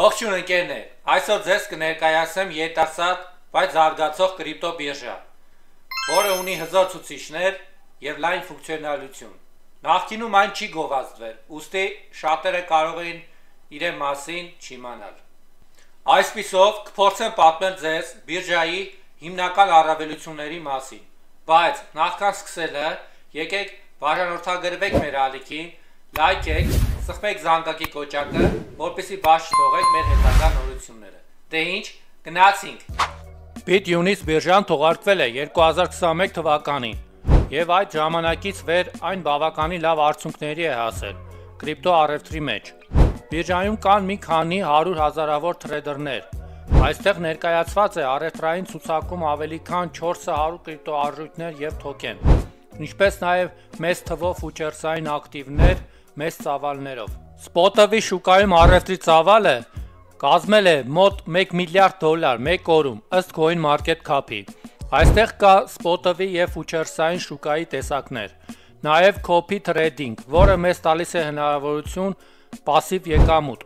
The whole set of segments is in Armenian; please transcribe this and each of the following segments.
Ողջույն ընկերներ, այսօր ձեզ կներկայացնեմ երիտասարդ, բայց զարգացող կրիպտո բիրժա, որը ունի հզոր ցուցիչներ եւ լայն ֆունկցիոնալություն։ Նախկինում այն չի գովազդվել, ուստի շատերը կարող էին իրեն մասին չիմանալ։ Այսպիսով կփորձեմ պատմել ձեզ բիրժայի հիմնական առավելությունների մասին, բայց նախքան սկսելը եկեք բաժանորդագրվեք մեր ալիքին, լայքեք, սխմեք զանգակի կոճակը, որպեսզի բաց չթողեք մեր հետագա նորությունները։ Դե ինչ, գնացինք։ Bitunics բիրժան թողարկվել է 2021 թվականին եւ այդ ժամանակից վեր այն բավականին լավ արդյունքների է հասել կրիպտո առևտրի մեջ։ Բիրժայում կան մի քանի 100,000-ավոր թրեդերներ։ Այստեղ ներկայացված է առևտրային ցուցակում ավելի քան 400 կրիպտո արժույթներ եւ թոքեն, ինչպես նաեւ մեծ թվով ֆուչերսային ակտիվներ մեծ ծավալներով։ Spot-ը շուկայում առևտրի ծավալը կազմել է մոտ $1 միլիարդ մեկ օրում, ըստ CoinMarketCap-ի։ Այստեղ կա Spot-ը եւ ֆուչերսային շուկայի տեսակներ, նաեւ copy trading, որը մեզ տալիս է հնարավորություն пассив եկամուտ,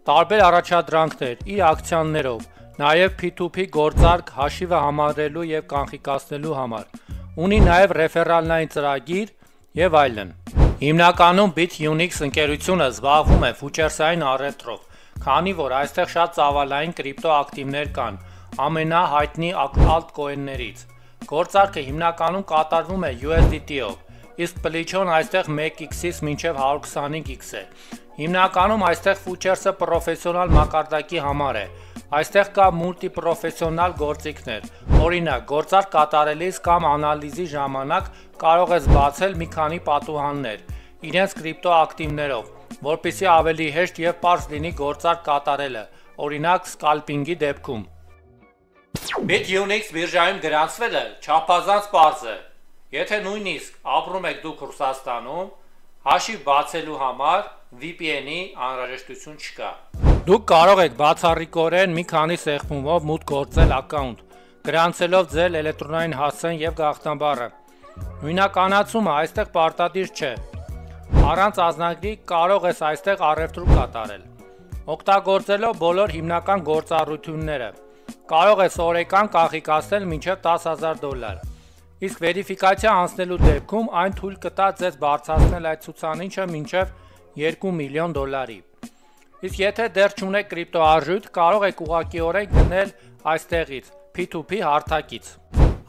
տարբեր առաջադրանքներ իր ակցիաներով, նաեւ P2P գործարք հաշիվը համարելու եւ կանխիկացնելու համար։ Ունի նաեւ ռեֆերալային ծրագիր եւ այլն։ Հիմնականում Bitunics ընկերությունը զբաղվում է ֆուչերսային առևտրով, քանի որ այստեղ շատ ծավալային կրիպտո ակտիվներ կան ամենահայտնի altcoin-ներից։ Գործարքը հիմնականում կատարվում է USDT-ով, իսկ պլիչոն այստեղ 1x-ից մինչև 125x է։ Հիմնականում այստեղ ֆուչերսը պրոֆեսիոնալ մակարդակի համար է։ Այստեղ կա մուլտիպրոֆեսիոնալ գործիքներ։ Օրինակ, գործարք կատարելիս կամ անալիզի ժամանակ կարող ես բացել մի քանի պատուհաններ իրենց կրիպտո ակտիվներով, որպեսզի ավելի հեշտ եւ պարզ լինի գործարք կատարելը, օրինակ սկալպինգի դեպքում։ Bitunics բիրժայում գրանցվելը չափազանց պարզ է։ Եթե նույնիսկ ապրում եք դուք Ռուսաստանում, հաշիվ բացելու համար VPN-ի անհրաժեշտություն չկա։ Դուք կարող եք բացառիկորեն մի քանի սեղմումով մուտք գործել ակաունտ, գրանցելով ձեր էլեկտրոնային հասցեն եւ գաղտնաբառը։ Նույնականացումը այստեղ պարտադիր չէ։ Առանց ազնագրի կարող ես այստեղ առևտուր կատարել։ Օգտագործելով բոլոր հիմնական գործառույթները, կարող ես օրեկան կանխիկացնել մինչև $10,000։ Իսկ վերիֆիկացիա անցնելու դեպքում այն թույլ կտա ձեզ բարձրացնել այդ ցուցանիշը մինչև $2 միլիոն։ Իսկ եթե դեռ չունեք կրիպտո արժույթ, կարող եք ուղղակիորեն գնել այստեղից P2P հարթակից։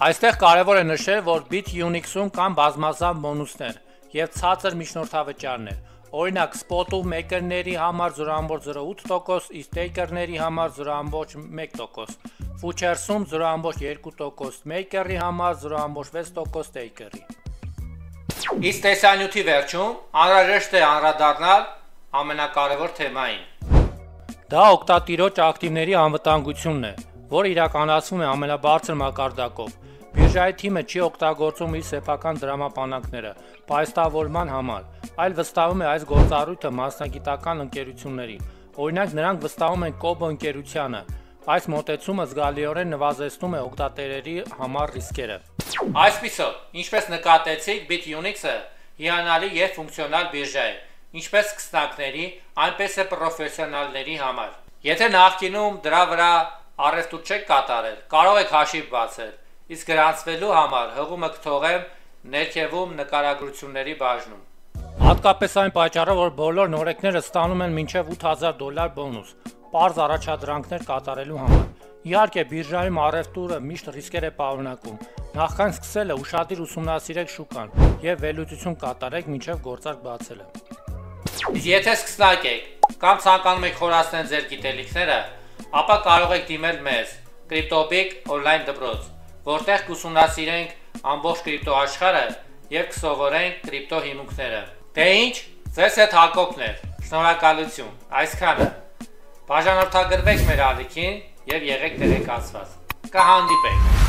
Այստեղ կարևոր է նշել, որ Bitunics-ում կան բազմազան բոնուսներ եւ ցածր միջնորդավճարներ։ Օրինակ, Spot-ում մեյքերների համար 0.08%, իսկ տեյքերների համար 0.1%, Fuchers-ում 0.2%, մեյքերի համար 0.6% տեյքերի։ Իսկ տեսանյութի վերջում անհրաժեշտ է անդրադառնալ ամենակարևոր թեմային։ Դա օգտատիրոջ ակտիվների անվտանգությունն է, որը իրականացվում է ամենաբարձր մակարդակով։ Բիրժայի թիմը չի օգտագործում իր սեփական դրամապանակները պայստավորման համար, այլ վստահում է այս գործառույթը մասնագիտական ընկերություններին։ Օրինակ, նրանք վստահում են Kobo ընկերությանը։ Այս մոտեցումը զգալիորեն նվազեցնում է օգտատերերի համար ռիսկերը։ Այսպիսով, ինչպես նկատեցիք, Bitunics-ը հիանալի եւ ֆունկցիոնալ բիրժա է, ինչպես սկսնակների, այնպես է պրոֆեսիոնալների համար։ Եթե նախկինում դրա վրա առևտուր չեք կատարել, կարող եք հաշիվ բացել, իսկ գրանցվելու համար հղումը կթողեմ ներքևում նկարագրությունների բաժնում։ Հատկապես այն պատճառով, որ բոլոր նորեկները ստանում են մինչև $8,000 բոնուս, պարզ առաջադրանքներ կատարելու համար։ Իհարկե, բիրժայում առևտուրը միշտ ռիսկեր է պարունակում։ Նախքան սկսելը ուշադիր ուսումնասիրեք շուկան եւ վերլուծություն կատարեք մինչև գործարք բացելը։ Եթե սկսնակ եք կամ ցանկանում եք խորացնել ձեր գիտելիքները, ապա կարող եք դիմել մեզ CryptoBig on-line դպրոց, որտեղ կուսումնասիրենք ամբողջ կրիպտո աշխարհը եւ կսովորենք կրիպտո հիմունքները։ Դե ինչ, ձեզ հետ Հակոբն էր։ Շնորհակալություն։ Այսքանը։ Բաժանորդագրվեք մեր ալիքին եւ եղեք տեղեկացված։ Կհանդիպենք։